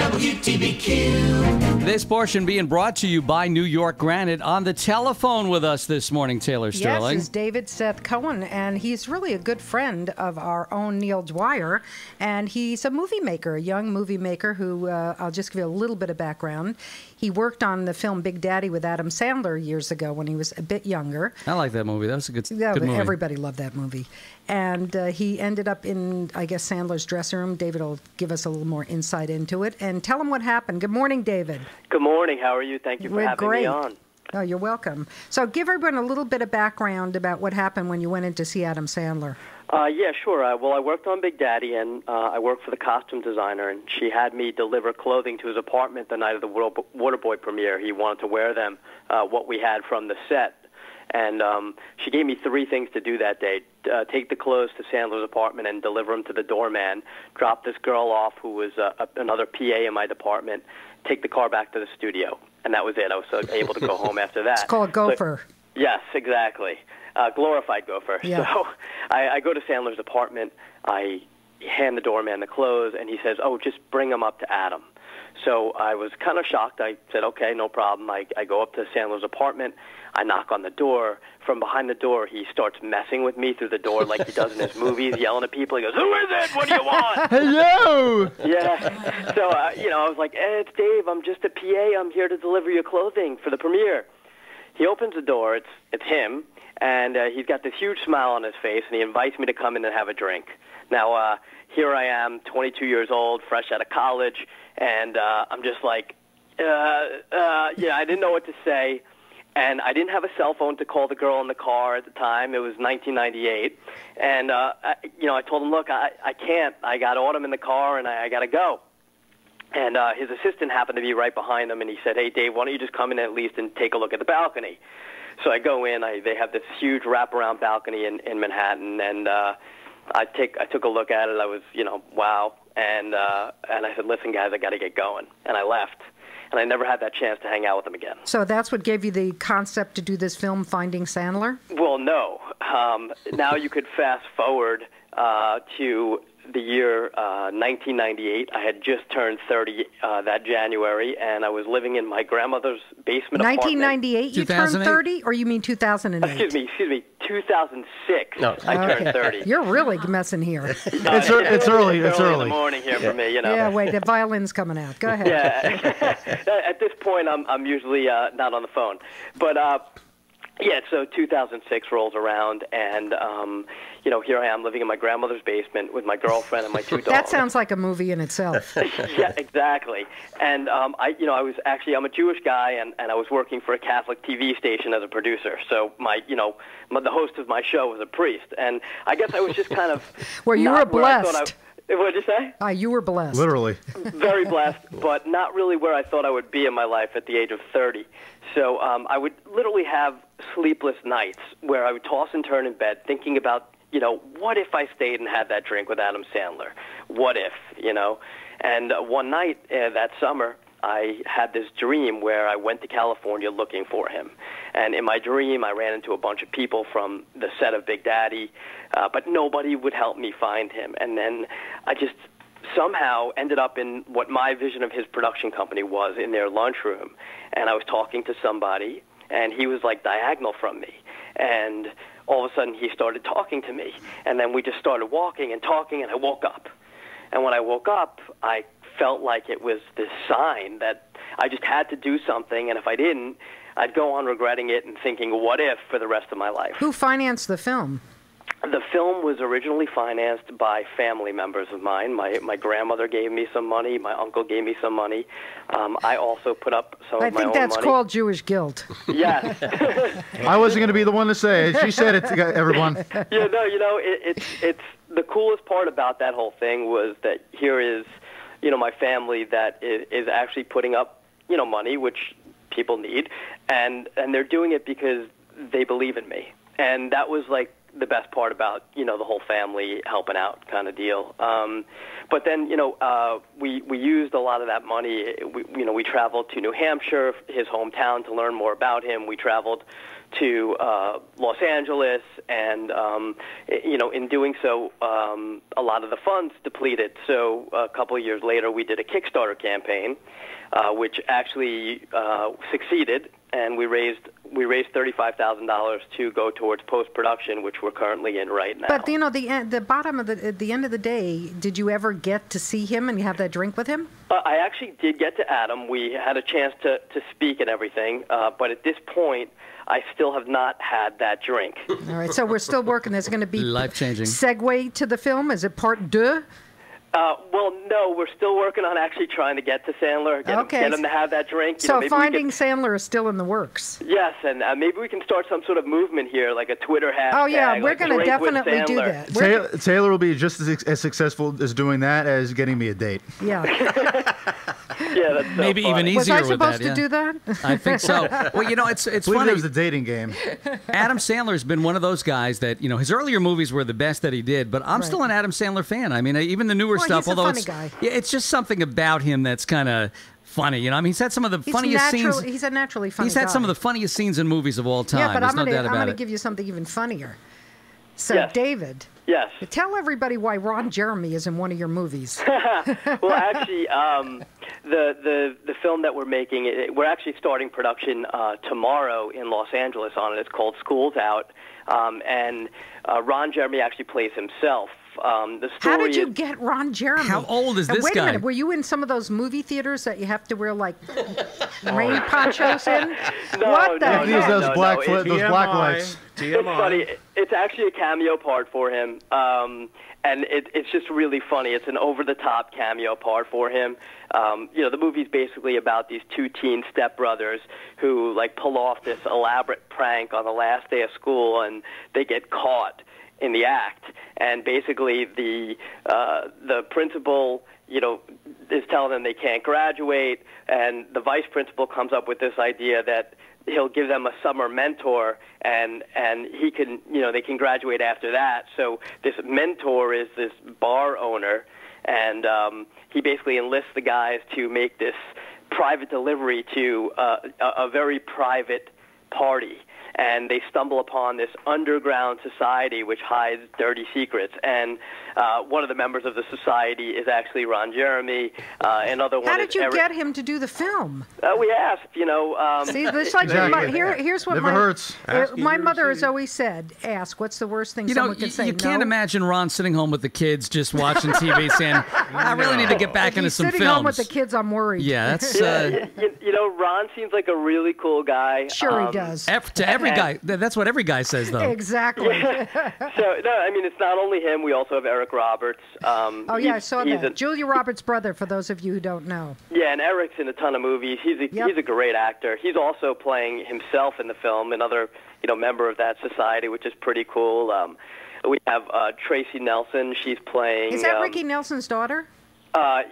WTBQ. This portion being brought to you by New York Granite. On the telephone with us this morning, Taylor Sterling. Yes, is David Seth Cohen, and he's really a good friend of our own Neil Dwyer, and he's a movie maker, a young movie maker who, I'll just give you a little bit of background. He worked on the film Big Daddy with Adam Sandler years ago when he was a bit younger. I like that movie. That was a good movie. Everybody loved that movie. And he ended up in, I guess, Sandler's dressing room. David will give us a little more insight into it. And tell him what happened. Good morning, David. Good morning. How are you? Thank you for having me on. Oh, you're welcome. So give everyone a little bit of background about what happened when you went in to see Adam Sandler. Yeah, sure. Well, I worked on Big Daddy, and I worked for the costume designer, and she had me deliver clothing to his apartment the night of the Waterboy premiere. He wanted to wear them, what we had from the set. And she gave me 3 things to do that day. Take the clothes to Sandler's apartment and deliver them to the doorman, drop this girl off who was another PA in my department, take the car back to the studio. And that was it. I was able to go home after that. It's called gopher. So, yes, exactly. Glorified gopher. Yeah. So I go to Sandler's apartment. I hand the doorman the clothes, and he says, "Oh, just bring them up to Adam." So I was kind of shocked. I said, "Okay, no problem." I go up to Sandler's apartment. I knock on the door. From behind the door, he starts messing with me through the door like he does in his movies, yelling at people. He goes, "Who is it? What do you want?" Hello! Yeah. So, I was like, "It's Dave. I'm just a PA. I'm here to deliver your clothing for the premiere." He opens the door. It's him, and he's got this huge smile on his face, and he invites me to come in and have a drink. Now, here I am, 22 years old, fresh out of college, and I'm just like, I didn't know what to say. And I didn't have a cell phone to call the girl in the car at the time. It was 1998. And, I told him, "Look, I can't. I got Autumn in the car, and I got to go." And his assistant happened to be right behind him, and he said, "Hey, Dave, why don't you just come in at least and take a look at the balcony?" So I go in. They have this huge wraparound balcony in Manhattan, and I took a look at it. I was, wow. And I said, "Listen, guys, I got to get going." And I left. And I never had that chance to hang out with him again. So that's what gave you the concept to do this film, Finding Sandler? Well, no. Now you could fast forward to the year 1998. I had just turned 30 that January, and I was living in my grandmother's basement 1998, you turned 30? Or you mean 2008? Excuse me, 2006. No. I turned 30. You're really messing here. It's early. It's early in the morning here for me, Yeah, wait, the violin's coming out. Go ahead. Yeah. At this point, I'm usually not on the phone. But, so 2006 rolls around, and, here I am living in my grandmother's basement with my girlfriend and my 2 dogs. That sounds like a movie in itself. Yeah, exactly. And, I'm a Jewish guy, and I was working for a Catholic TV station as a producer. So the host of my show was a priest. And I guess I was just kind of... Well, you were blessed. What did you say? You were blessed. Literally. Very blessed, but not really where I thought I would be in my life at the age of 30. So I would literally have sleepless nights where I would toss and turn in bed thinking about, what if I stayed and had that drink with Adam Sandler? What if, And one night that summer, I had this dream where I went to California looking for him. And in my dream, I ran into a bunch of people from the set of Big Daddy, but nobody would help me find him. And then I just somehow ended up in what my vision of his production company was, in their lunchroom. And I was talking to somebody, and he was like diagonal from me. And all of a sudden, he started talking to me. And then we just started walking and talking, and I woke up. And when I woke up, I felt like it was this sign that I just had to do something, and if I didn't, I'd go on regretting it and thinking, what if, for the rest of my life. Who financed the film? The film was originally financed by family members of mine. My grandmother gave me some money. My uncle gave me some money. I also put up some of my own money. I think that's called Jewish guilt. Yes. I wasn't going to be the one to say it. She said it, everyone. It's the coolest part about that whole thing was that here is, my family that is actually putting up, money, which people need, and they're doing it because they believe in me. And that was like the best part about, the whole family helping out kind of deal. But then, we used a lot of that money. We traveled to New Hampshire, his hometown, to learn more about him. We traveled to Los Angeles, and in doing so, a lot of the funds depleted. So a couple of years later, we did a Kickstarter campaign, which actually succeeded, and we raised $35,000 to go towards post-production, which we're currently in right now. But the bottom of the end of the day, did you ever get to see him and have that drink with him? I actually did get to Adam. We had a chance to speak and everything, but at this point, I still have not had that drink. All right, so we're still working. There's going to be life-changing segue to the film. Is it part deux? Well, no, we're still working on actually trying to get to Sandler, get him to have that drink. So finding Sandler is still in the works. Yes, and maybe we can start some sort of movement here, like a Twitter hashtag. Oh, yeah, we're going to definitely do that. Taylor will be just as successful as doing that as getting me a date. Yeah. Yeah, that's so maybe funny. even easier Was I with supposed that, to do that? I think so. Well, it's funny. It was the dating game. Adam Sandler's been one of those guys that, his earlier movies were the best that he did, but I'm still an Adam Sandler fan. I mean, even the newer stuff, he's a although funny guy. Yeah, it's just something about him that's kind of funny. I mean, he's had some of the funniest scenes. He's a naturally funny He's had guy. some of the funniest scenes in movies of all time. Yeah, but There's I'm no doubt about going to it. give you something even funnier. So, Yes. David. Yes. Tell everybody why Ron Jeremy is in one of your movies. Well, actually, the film that we're making, we're actually starting production tomorrow in Los Angeles on it. It's called School's Out, and Ron Jeremy actually plays himself. The story How did you get Ron Jeremy? How old is this wait guy? a minute. Were you in some of those movie theaters that you have to wear like rain ponchos in? No, What the no, heck? Use those no, black no, those black lights. It's funny. It's actually a cameo part for him, and it's just really funny. It's an over-the-top cameo part for him. The movie's basically about these two teen stepbrothers who pull off this elaborate prank on the last day of school, and they get caught in the act. And basically, the principal, is telling them they can't graduate, and the vice principal comes up with this idea that he'll give them a summer mentor, and he can, they can graduate after that. So this mentor is this bar owner, and he basically enlists the guys to make this private delivery to a very private party. And they stumble upon this underground society which hides dirty secrets. And one of the members of the society is actually Ron Jeremy. Another one How is did you Eric. get him to do the film? We asked, See, this like Exactly. here's what Never hurts. my mother has always said: ask. What's the worst thing someone could say? You can't No? imagine Ron sitting home with the kids just watching TV saying, I really need to get back into He's some sitting films. home with the kids. I'm worried. Yeah, that's... Ron seems like a really cool guy. Sure he does. to every guy. That's what every guy says, though. Exactly. So, no, I mean, it's not only him. We also have Eric Roberts. I saw that. Julia Roberts' brother, for those of you who don't know. Yeah, and Eric's in a ton of movies. He's a great actor. He's also playing himself in the film, another member of that society, which is pretty cool. We have Tracy Nelson. She's playing. Is that Ricky Nelson's daughter?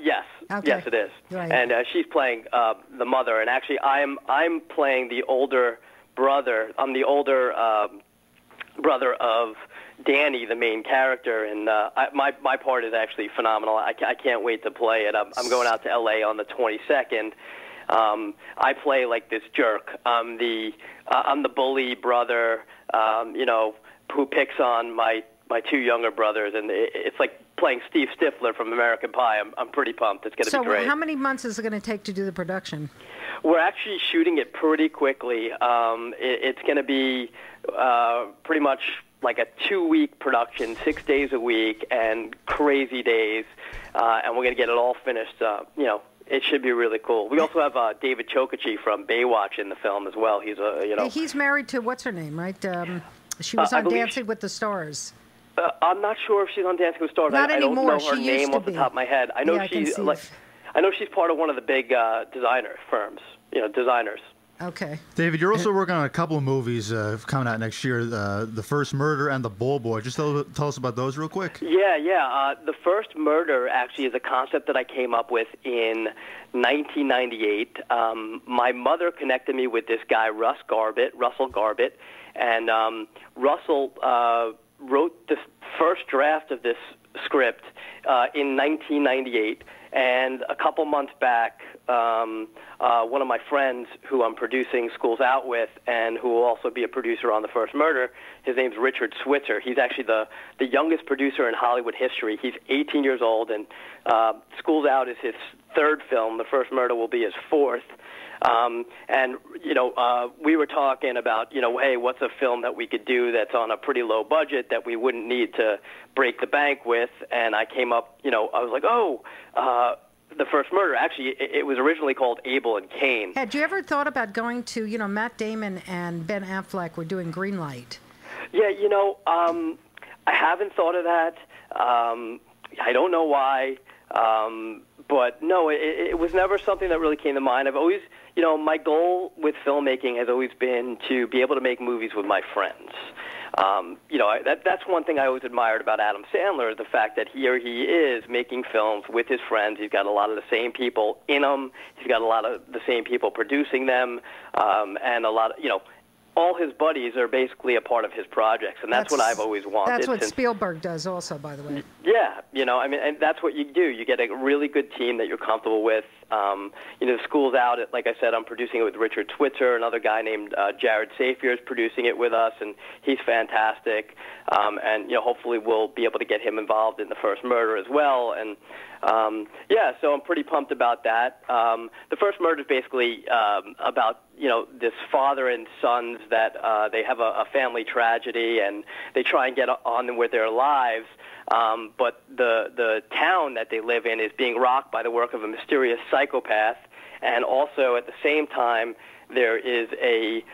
Yes. Okay. Yes, it is. Right. And she's playing the mother. And actually, I'm playing the older brother. I'm the older brother of Danny, the main character, and my part is actually phenomenal. I can't wait to play it. I'm going out to L.A. on the 22nd. I play like this jerk. I'm the bully brother, who picks on my two younger brothers, and it's like playing Steve Stifler from American Pie. I'm pretty pumped. It's going to be great. So how many months is it going to take to do the production? We're actually shooting it pretty quickly. It's going to be pretty much like a 2-week production, 6 days a week, and crazy days. And we're going to get it all finished. It should be really cool. We also have David Chokachi from Baywatch in the film as well. He's He's married to what's her name, right? She was on Dancing with the Stars. I'm not sure if she's on Dancing with the Stars. Not I don't anymore. know her She name used to off the be. top of my head. I know Yeah, I can she's see I know she's part of one of the big designer firms. Designers. Okay. David, you're also working on a couple of movies coming out next year, The First Murder and The Ballboy. Just tell us about those real quick. Yeah. The First Murder actually is a concept that I came up with in 1998. My mother connected me with this guy, Russell Garbett, and Russell wrote the first draft of this script in 1998, And a couple months back, one of my friends who I'm producing Schools Out with and who will also be a producer on The First Murder, his name's Richard Switzer. He's actually the youngest producer in Hollywood history. He's 18 years old, and Schools Out is his third film. The First Murder will be his fourth. And, we were talking about, hey, what's a film that we could do that's on a pretty low budget that we wouldn't need to break the bank with? And I came up, I was like, The First Murder. Actually, it was originally called Abel and Cain. Had you ever thought about going to, Matt Damon and Ben Affleck were doing Greenlight? Yeah, I haven't thought of that. I don't know why. But no, it was never something that really came to mind. I've always, my goal with filmmaking has always been to be able to make movies with my friends. That's one thing I always admired about Adam Sandler, the fact that here he is making films with his friends. He's got a lot of the same people in them. He's got a lot of the same people producing them, and a lot of, all his buddies are basically a part of his projects, and that's what I've always wanted. That's what Spielberg does also, by the way. Yeah, and that's what you do. You get a really good team that you're comfortable with. Schools Out, like I said, I'm producing it with Richard Switzer. Another guy named Jared Safier is producing it with us, and he's fantastic. And hopefully we'll be able to get him involved in The First Murder as well. And so I'm pretty pumped about that. The First Murder is basically about this father and sons that they have a family tragedy, and they try and get on with their lives. But the town that they live in is being rocked by the work of a mysterious psychopath, and also at the same time there is a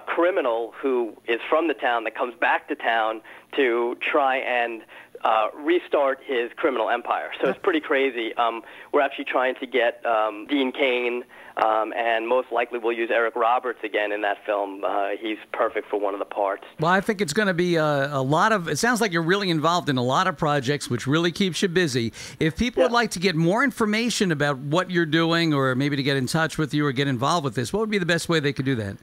criminal who is from the town that comes back to town to try and restart his criminal empire. So it's pretty crazy. We're actually trying to get Dean Cain, and most likely we'll use Eric Roberts again in that film. He's perfect for one of the parts. Well, I think it's going to be a lot of, it sounds like you're really involved in a lot of projects, which really keeps you busy. If people would like to get more information about what you're doing, or maybe to get in touch with you or get involved with this, what would be the best way they could do that?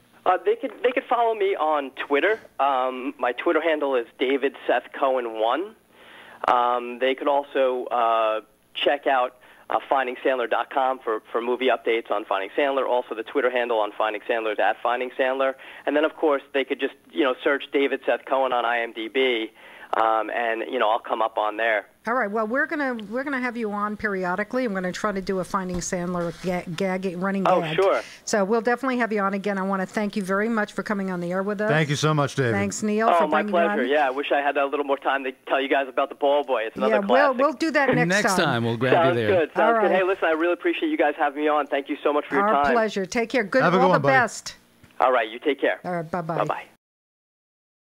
They could follow me on Twitter. My Twitter handle is David Seth Cohen 1. They could also check out FindingSandler.com for movie updates on Finding Sandler. Also, the Twitter handle on Finding Sandler is @FindingSandler. And then, of course, they could just search David Seth Cohen on IMDb, and I'll come up on there. All right. Well, we're gonna have you on periodically. I'm going to try to do a Finding Sandler running gag. Oh, sure. So we'll definitely have you on again. I want to thank you very much for coming on the air with us. Thank you so much, David. Thanks, Neil, for bringing my pleasure. on. Yeah, I wish I had a little more time to tell you guys about the Ballboy. It's another classic. We'll do that next time. We'll grab you there. Sounds good. Sounds good. Hey, listen, I really appreciate you guys having me on. Thank you so much for your time. Our pleasure. Take care. Good. Have a good all one, the buddy. best. All right, you take care. All right. Bye-bye. Bye-bye.